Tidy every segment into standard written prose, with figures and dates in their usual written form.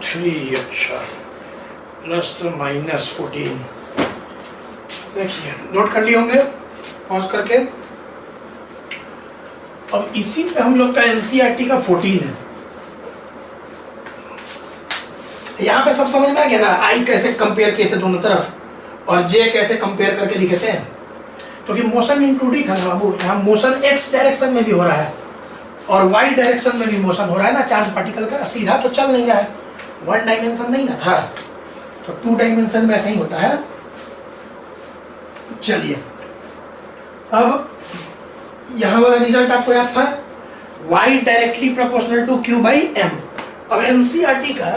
3, अच्छा, प्लस तो -14। देखिए नोट कर लिए होंगे पॉज करके। अब इसी पे हम लोग का एनसीईआरटी का 14 है। यहाँ पे सब समझ में आ गया ना, आई कैसे कंपेयर किए थे दोनों तरफ और जे कैसे कंपेयर करके लिखे थे। क्योंकि मोशन इन 2D था ना बाबू, यहाँ मोशन एक्स डायरेक्शन में भी हो रहा है और वाई डायरेक्शन में भी मोशन हो रहा है ना चार्ज पार्टिकल का। सीधा तो चल नहीं रहा है, 1 डायमेंशन नहीं ना था, तो 2 डायमेंशन में ऐसा ही होता है। चलिए अब यहाँ वाला रिजल्ट आपको याद था, y directly proportional to q by m। अब एनसीईआरटी का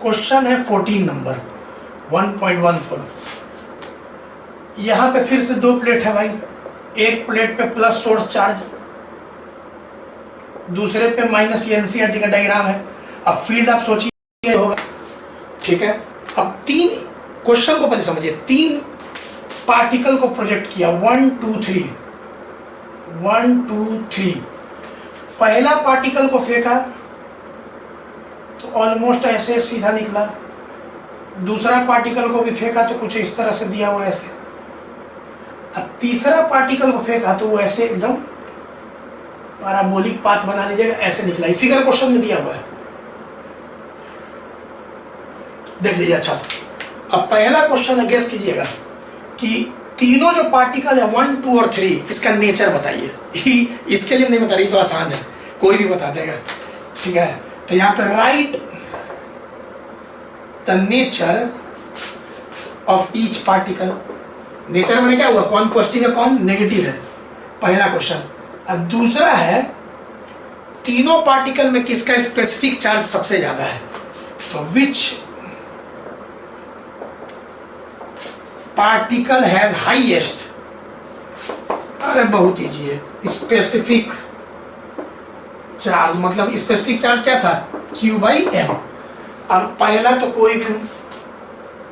क्वेश्चन है 14 नंबर 1.14। यहाँ पे फिर से 2 प्लेट है भाई, एक प्लेट पे प्लस सोर्स चार्ज, दूसरे पे माइनस। ये एनसीईआरटी का डायग्राम है। अब फील्ड आप सोचिए होगा, ठीक है। अब 3 क्वेश्चन को पहले समझिए, 3 पार्टिकल को प्रोजेक्ट किया, 1 2 3, 1 2 3। पहला पार्टिकल को फेंका तो ऑलमोस्ट ऐसे सीधा निकला, दूसरा पार्टिकल को भी फेंका तो कुछ इस तरह से दिया हुआ ऐसे, अब तीसरा पार्टिकल को फेंका तो वो ऐसे एकदम पैराबोलिक पाथ बना लीजिएगा, ऐसे निकला। ये फिगर क्वेश्चन में दिया हुआ है, देख लीजिए अच्छा से। अब पहला क्वेश्चन है, गेस कीजिएगा कि तीनों जो पार्टिकल है 1 2 और 3, इसका नेचर बताइए। इसके लिए नहीं बता रही तो आसान है, कोई भी बता देगा, ठीक है। तो यहाँ पे right the nature of each particle. Nature में क्या हुआ, कौन पॉजिटिव है कौन नेगेटिव है, पहला क्वेश्चन। अब दूसरा है तीनों पार्टिकल में किसका स्पेसिफिक चार्ज सबसे ज्यादा है, तो विच पार्टिकल हैज हाईएस्ट। अरे बहुत इजी है, स्पेसिफिक चार्ज मतलब स्पेसिफिक चार्ज क्या था, Q बाई M। अब पहला तो कोई भी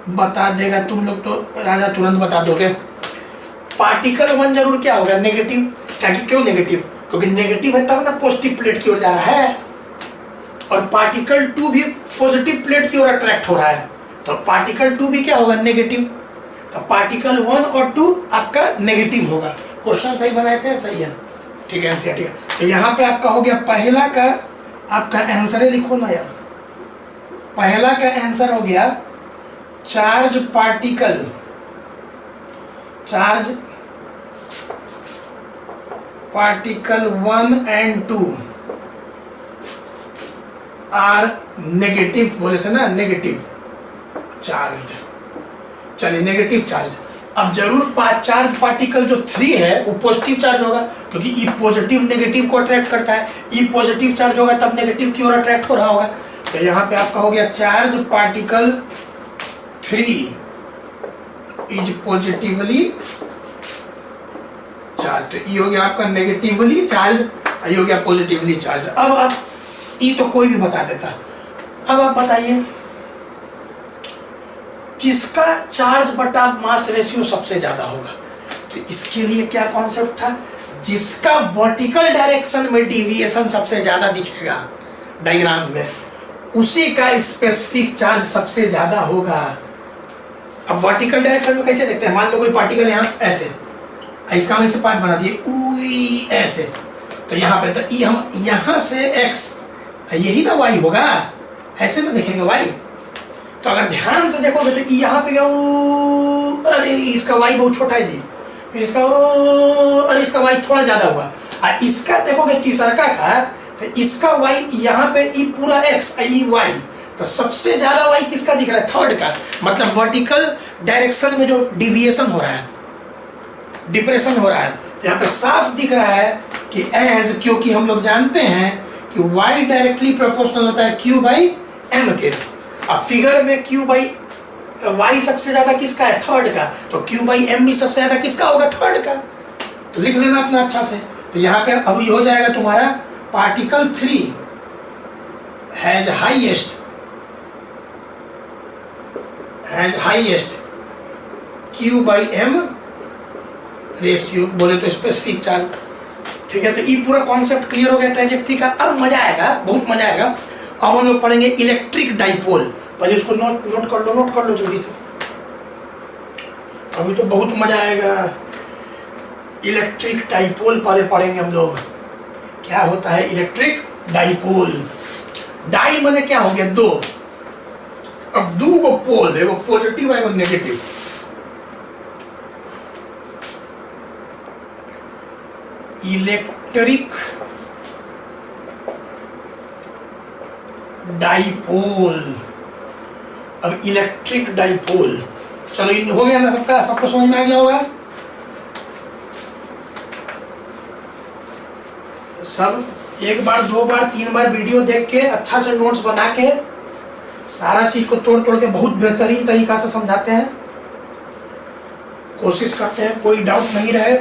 बता देगा, तुम लोग तो राजा तुरंत बता दोगे। पार्टिकल 1 जरूर क्या होगा, नेगेटिव। क्यों नेगेटिव, क्योंकि नेगेटिव है तब ना पॉजिटिव प्लेट की ओर जा रहा है, और पार्टिकल 2 भी पॉजिटिव प्लेट की ओर अट्रैक्ट हो रहा है, तो पार्टिकल 2 भी क्या होगा, नेगेटिव। तो पार्टिकल 1 और 2 आपका नेगेटिव होगा। क्वेश्चन सही बनाए थे, सही है, ठीक है एनसीईआरटी का। तो यहाँ पे आपका हो गया पहला का, आपका आंसर लिखो ना यार, पहला का आंसर हो गया charge particle, charge particle 1 and 2 are negative, बोले थे ना नेगेटिव चार्ज। चलिए नेगेटिव चार्ज। अब जरूर चार्ज पार्टिकल जो 3 है वो पॉजिटिव चार्ज होगा, क्योंकि ई पॉजिटिव नेगेटिव को अट्रैक्ट करता है, ई पॉजिटिव चार्ज होगा तब नेगेटिव की ओर अट्रैक्ट हो रहा होगा। तो यहाँ पे आपका हो गया charge particle 3 is positively charge. तो ये हो गया आपका नेगेटिवली चार्ज, ये हो गया पॉजिटिवली चार्ज। अब आप ये तो कोई भी बता देता। अब आप बताइए किसका चार्ज बटा मास रेशियो सबसे ज्यादा होगा। तो इसके लिए क्या कॉन्सेप्ट था, जिसका वर्टिकल डायरेक्शन में डिविएशन सबसे ज्यादा दिखेगा डायग्राम में, उसी का स्पेसिफिक चार्ज सबसे ज्यादा होगा। अब वर्टिकल डायरेक्शन में कैसे देखते हैं, मान लो कोई पार्टिकल यहाँ ऐसे, इसका हम इसे 5 बना दिए ऐसे, तो यहाँ पे तो हम यहाँ से x, यही ना y होगा, ऐसे ना देखेंगे y। तो अगर ध्यान से देखोगे तो यहाँ पे अरे इसका y बहुत छोटा है जी, फिर इसका अरे इसका y थोड़ा ज्यादा हुआ, और इसका देखोगे तीसरका का, तो इसका y यहाँ पे ई पूरा x, ई y, तो सबसे ज्यादा y किसका दिख रहा है, थर्ड का। मतलब वर्टिकल डायरेक्शन में जो डिविएशन हो रहा है, डिप्रेशन हो रहा है, यहाँ पे साफ दिख रहा है कि एज, क्योंकि हम लोग जानते हैं कि y डायरेक्टली प्रोपोर्शनल होता है q बाई m के। अब फिगर में q बाई y सबसे ज्यादा किसका है, थर्ड का, तो q बाई m भी सबसे ज्यादा किसका होगा, थर्ड का। तो लिख लेना अपना अच्छा से। तो यहाँ पे अब ये हो जाएगा तुम्हारा particle 3 has highest q by m ratio, बोले तो स्पेसिफिक चार्ज, ठीक है, तो ये पूरा कॉन्सेप्ट क्लियर हो गया ट्रैजेक्टरी का। अब मजा आएगा, बहुत मजा आएगा। अब हम लोग पढ़ेंगे इलेक्ट्रिक डाइपोल। पहले इसको नोट कर लो जल्दी से, अभी तो बहुत मजा आएगा। इलेक्ट्रिक डाइपोल पहले पढ़ेंगे हम लोग, क्या होता है इलेक्ट्रिक डाइपोल। डाई माने क्या हो गया, दो। अब दो को पोल, एगो पॉजिटिव एगो नेगेटिव। Electric dipole. अब इलेक्ट्रिक डाइपोल, चलो इन हो गया ना सबका, सबको समझ में आ गया होगा सब। एक बार, दो बार, तीन बार वीडियो देख के अच्छा से नोट्स बना के सारा चीज को तोड़ तोड़ के बहुत बेहतरीन तरीका से समझाते हैं, कोशिश करते हैं कोई डाउट नहीं रहे,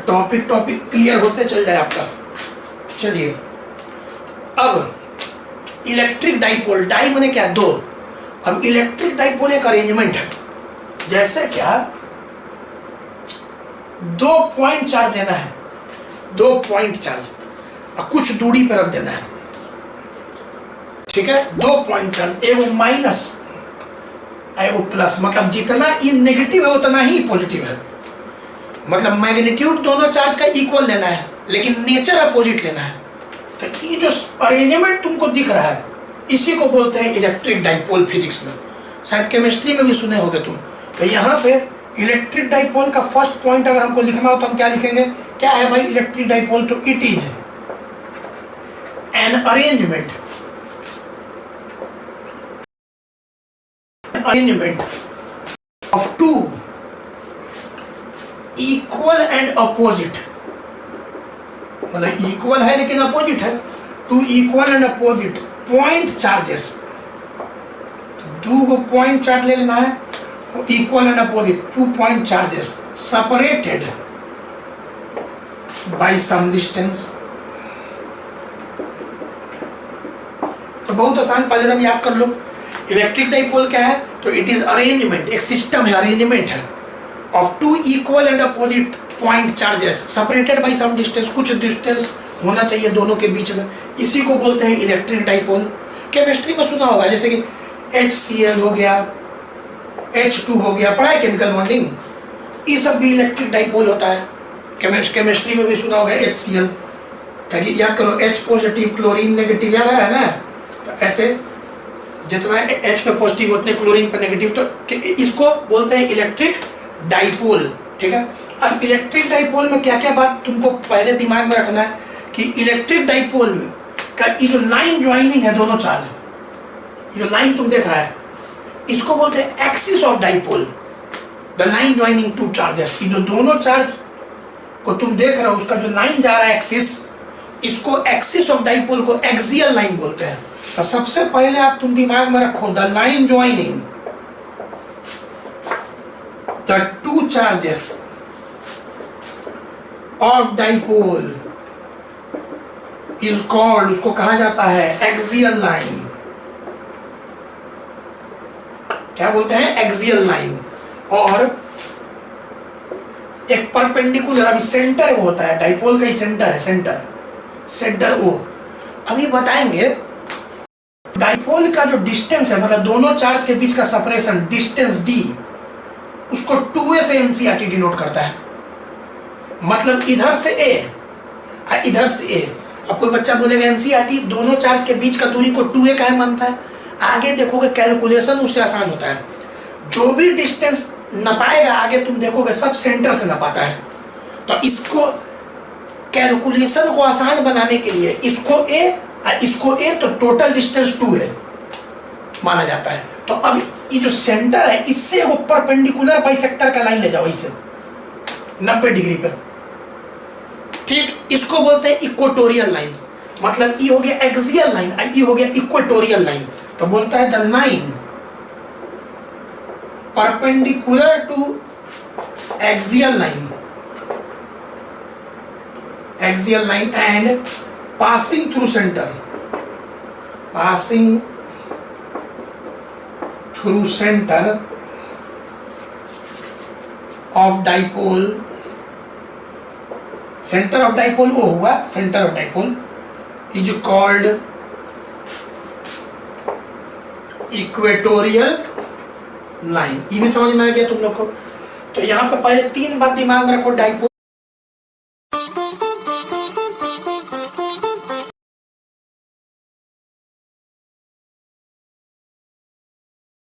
टॉपिक क्लियर होते चल जाए आपका। चलिए, अब इलेक्ट्रिक डाइपोल, डाई माने क्या, दो। अब इलेक्ट्रिक डाइपोल एक अरेंजमेंट है, जैसे क्या दो पॉइंट चार्ज देना है, दो पॉइंट चार्ज और कुछ दूरी पर रख देना है, ठीक है। दो पॉइंट चार्ज, एगो माइनस एगो प्लस, मतलब जितना ये नेगेटिव है उतना ही पॉजिटिव है, मतलब मैग्नीट्यूड दोनों चार्ज का इक्वल लेना है लेकिन नेचर अपोजिट लेना है। तो ये जो अरेंजमेंट तुमको दिख रहा है इसी को बोलते हैं इलेक्ट्रिक डाइपोल। फिजिक्स में शायद केमिस्ट्री में भी सुने होगे तुम। तो यहाँ पे इलेक्ट्रिक डाइपोल का फर्स्ट पॉइंट अगर हमको लिखना हो तो हम क्या लिखेंगे, क्या है भाई इलेक्ट्रिक डाइपोल, तो it is an arrangement of two equal and opposite, मतलब इक्वल है लेकिन अपोजिट है, two equal and opposite point charges. दो को पॉइंट चार्ज ले लेना है, equal and opposite, two point charges separated by some distance. तो बहुत आसान, पहले हम याद कर लो इलेक्ट्रिक डाइपोल क्या है, तो इट इज अरेंजमेंट, एक सिस्टम है, अरेंजमेंट है of two equal and opposite point charges separated by some distance, कुछ डिस्टेंस होना चाहिए दोनों के बीच में, इसी को बोलते हैं इलेक्ट्रिक डाइपोल। केमिस्ट्री में सुना होगा जैसे कि HCl हो गया, H2 हो गया, पढ़ा है केमिकल बॉन्डिंग, ये सब भी इलेक्ट्रिक डाइपोल होता है। केमिस्ट्री में भी सुना होगा HCl, ताकि याद करो H पॉजिटिव क्लोरीन नेगेटिव याद है ना, तो ऐसे जितना H पे पॉजिटिव उतने क्लोरीन पे नेगेटिव, तो इसको बोलते हैं इलेक्ट्रिक डाइपोल, ठीक है। अब इलेक्ट्रिक डाइपोल में क्या क्या बात तुमको पहले दिमाग में रखना है कि इलेक्ट्रिक डाइपोल का ये जो लाइन ज्वाइनिंग है दोनों चार्ज, ये जो लाइन तुम देख रहा है इसको बोलते हैं axis of dipole, the line joining two charges. ये जो दोनों चार्ज को तुम देख रहे हो उसका जो लाइन जा रहा है एक्सिस, इसको एक्सिस ऑफ डाइपोल को एक्सियल लाइन बोलते हैं। तो सबसे पहले आप तुम दिमाग में रखो the line joining the two charges of dipole is called, उसको कहा जाता है एक्सियल लाइन। क्या बोलते हैं, एक्सियल लाइन। और एक परपेंडिकुलर, अभी सेंटर वो होता है डाइपोल का ही सेंटर है, सेंटर ओ। अभी बताएंगे डाइपोल का जो डिस्टेंस है, मतलब दोनों चार्ज के बीच का सेपरेशन डिस्टेंस d, उसको 2a से एनसीईआरटी डिनोट करता है। मतलब इधर से a इधर से a। अब कोई बच्चा बोलेगा एनसीईआरटी दोनों चार्ज के बीच का दूरी को 2a काहे मानता है, आगे देखोगे कैलकुलेशन उससे आसान होता है। जो भी डिस्टेंस नपाएगा आगे तुम देखोगे सब सेंटर से नपाता है। तो इसको कैलकुलेशन को आसान बनाने के लिए इसको a और इसको a, तो टोटल डिस्टेंस 2a माना जाता है। तो अब ये जो सेंटर है इससे वो परपेंडिकुलर बाइसेक्टर का लाइन ले जाओ इसे 90 डिग्री पे, ठीक। इसको बोलते हैं इक्वेटोरियल लाइन, मतलब ये हो गया एक्सियल लाइन, ये हो गया इक्वेटोरियल लाइन। तो बोलता है the line perpendicular to axial line and passing through centre of dipole centre of dipole वो होगा, centre of dipole is called equatorial line. ये भी समझ में आ गया तुम लोग को। तो यहाँ पे पहले 3 बात दिमाग में रखो, डाइपोल